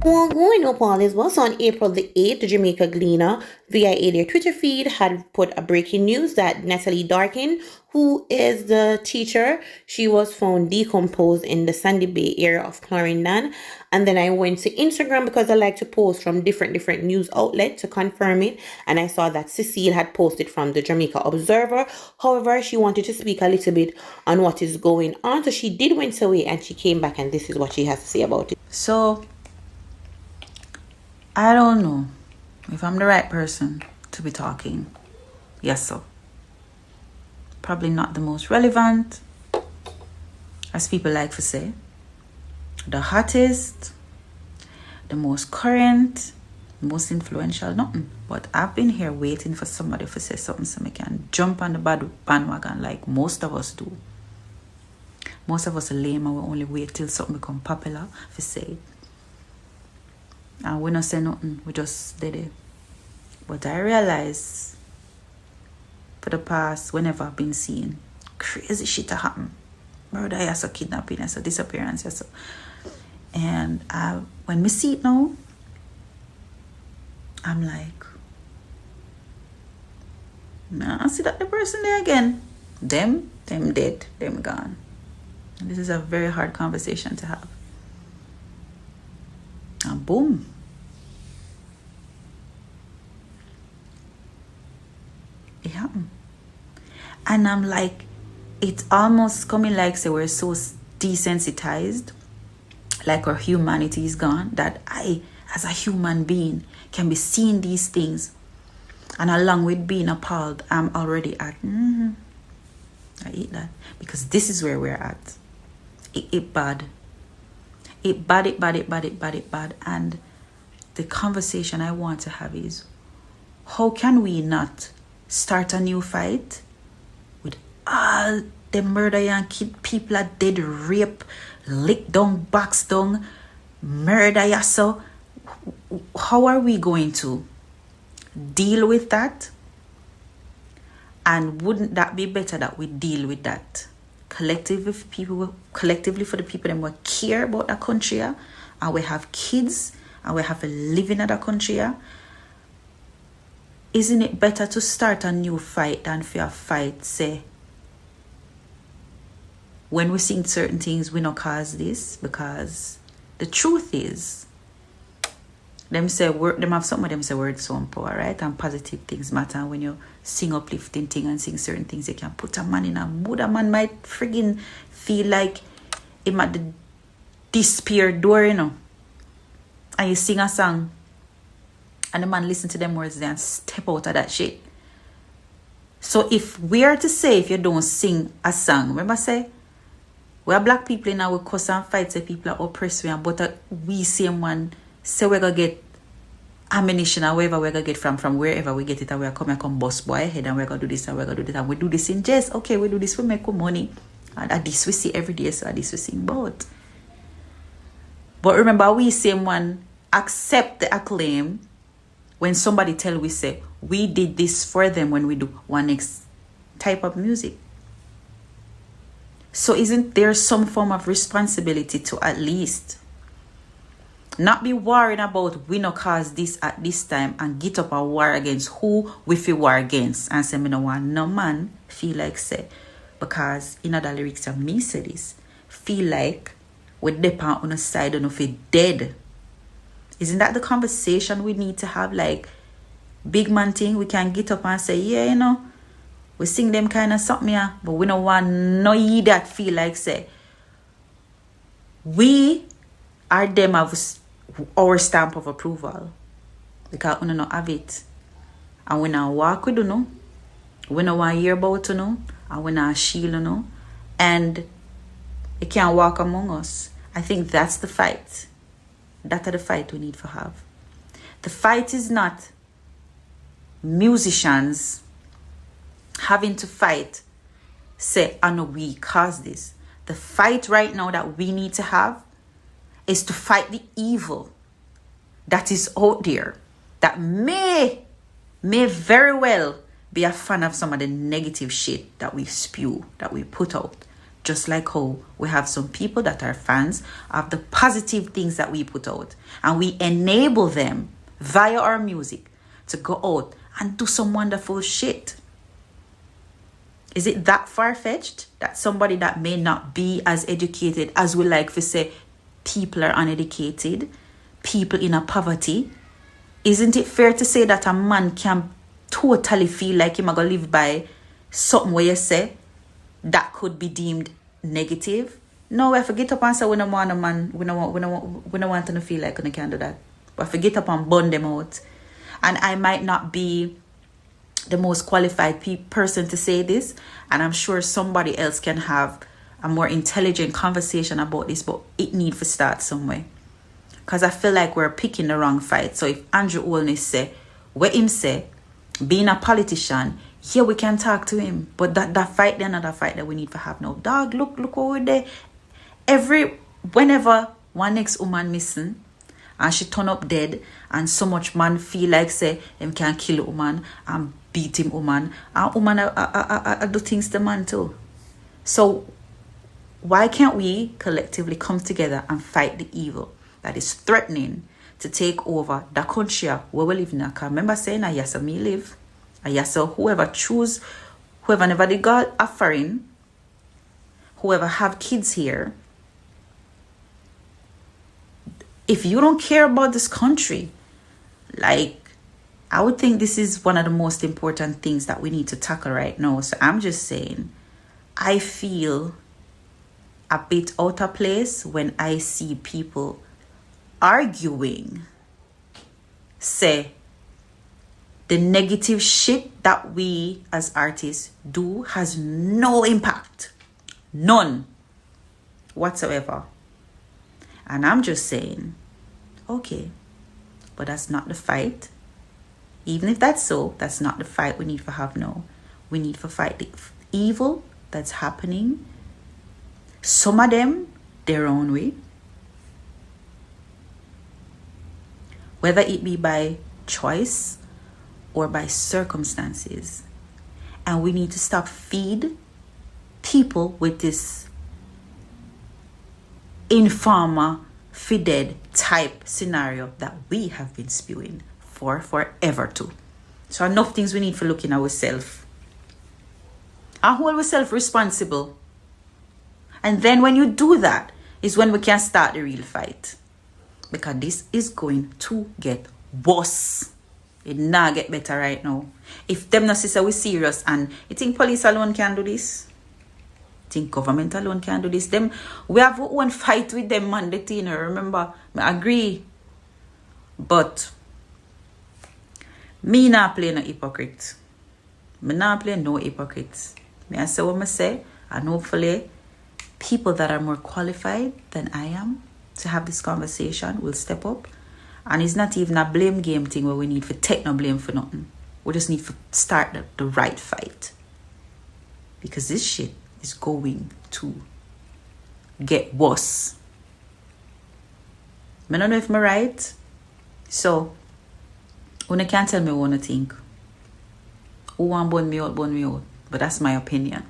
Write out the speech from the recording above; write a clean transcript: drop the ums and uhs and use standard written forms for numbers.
Well, growing up all this was on April the 8th, the Jamaica Gleaner, via their Twitter feed, had put a breaking news that NATALIE Darkins, who is the teacher, she was found decomposed in the Sandy Bay area of Clarendon. And then I went to Instagram because I like to post from different news outlets to confirm it. And I saw that Cecile had posted from the Jamaica Observer. However, she wanted to speak a little bit on what is going on. So she did went away and she came back and this is what she has to say about it. So I don't know if I'm the right person to be talking. Yes, so. Probably not the most relevant, as people like to say. The hottest, the most current, most influential, nothing. But I've been here waiting for somebody to say something so I can jump on the bandwagon like most of us do. Most of us are lame and we only wait till something become popular to say it. And we not say nothing, we just did it. But I realize for the past, whenever I've been seeing crazy shit to happen. Murder, yes, kidnapping, yes, disappearance, yes. And when we see it now, I'm like, nah, I see that the person there again. Them dead, them gone. And this is a very hard conversation to have. And boom. It happened. And I'm like, it's almost coming like, say, we're so desensitized, like our humanity is gone, that I, as a human being, can be seeing these things. And along with being appalled, I'm already at, I eat that. Because this is where we're at. It bad. It bad. And the conversation I want to have is, how can we not start a new fight with all the murder and kid people are dead, rape, lick down, box down, murder, yeah, so how are we going to deal with that? And wouldn't that be better that we deal with that collectively for the people that care about the country, and we have kids and we have to live in that country? Isn't it better to start a new fight than for a fight, say, when we sing certain things, we not cause this? Because the truth is, them have some of them say words so power, right? And positive things matter. And when you sing uplifting things and sing certain things, you can put a man in a mood. A man might friggin' feel like him at the despair door, you know. And you sing a song, and the man listen to them words and step out of that shit. So if we are to say, if you don't sing a song, remember say, we are black people in our cuss and fight, say people are oppressed, but we same one say we're going to get ammunition or wherever we're going to get from wherever we get it, and we're come bust boy head, and we're going to do this and we're going to do that, and we do this in jest. Okay, we do this, we make money. And at this we see every day, so at this we sing about. But remember, we same one accept the acclaim when somebody tell we say, we did this for them when we do one next type of music. So isn't there some form of responsibility to at least not be worrying about we no cause this at this time and get up a war against who we feel war against and say me no want no man feel like say, because in other lyrics of me say this, feel like we depend on the side and if it dead. Isn't that the conversation we need to have? Like big man thing, we can get up and say, yeah, you know, we sing them kind of something, yeah, but we don't want no ye that feel like say we are them of our stamp of approval, because we don't have it, and we not walk with you know, we don't want to hear about you know, and we not shield you know, and it can't walk among us. I think that's the fight. That's the fight we need to have. The fight is not musicians having to fight, say, I know we caused this. The fight right now that we need to have is to fight the evil that is out there, that may very well be a fan of some of the negative shit that we spew, that we put out. Just like how we have some people that are fans of the positive things that we put out. And we enable them via our music to go out and do some wonderful shit. Is it that far-fetched that somebody that may not be as educated as we like to say people are uneducated, people in a poverty, isn't it fair to say that a man can totally feel like him going to live by something where you say that could be deemed negative? No, we forget up and say we don't want a man, we don't want to feel like we can do that. But forget up and burn them out. And I might not be the most qualified person to say this, and I'm sure somebody else can have a more intelligent conversation about this, but it needs to start somewhere. Because I feel like we're picking the wrong fight. So if Andrew Olney say, what him say, being a politician, here we can talk to him. But that fight, then another fight that we need to have now. Dog, look over there. Whenever one next woman missing, and she turn up dead, and so much man feel like say them can kill a woman and beat him woman, and woman I do things to man too. So why can't we collectively come together and fight the evil that is threatening to take over the country where we live now? Because remember saying, I yes me live, I yes whoever choose, whoever never they got offering, whoever have kids here. If you don't care about this country, like, I would think this is one of the most important things that we need to tackle right now. So I'm just saying, I feel a bit out of place when I see people arguing, say, the negative shit that we as artists do has no impact. None whatsoever. And I'm just saying, okay, but that's not the fight. Even if that's so, that's not the fight we need to have now. We need to fight the evil that's happening. Some of them, their own way. Whether it be by choice or by circumstances. And we need to stop feed people with this informer, fided type scenario that we have been spewing for forever too. So enough things we need for looking at ourselves and hold ourselves responsible. And then when you do that is when we can start the real fight, because this is going to get worse. It not get better right now. If them not say we serious, and you think police alone can do this? Think government alone can do this? Them, we have one fight with them, man. The thing, remember, I agree, but me not play no hypocrite. Me not play no hypocrites. Me I say what I say, and hopefully people that are more qualified than I am to have this conversation will step up. And it's not even a blame game thing where we need to take no blame for nothing. We just need to start the right fight, because this shit is going to get worse. I don't know if I'm right. So, you can't tell me what I think. Who want burn me out, burn me out. But that's my opinion.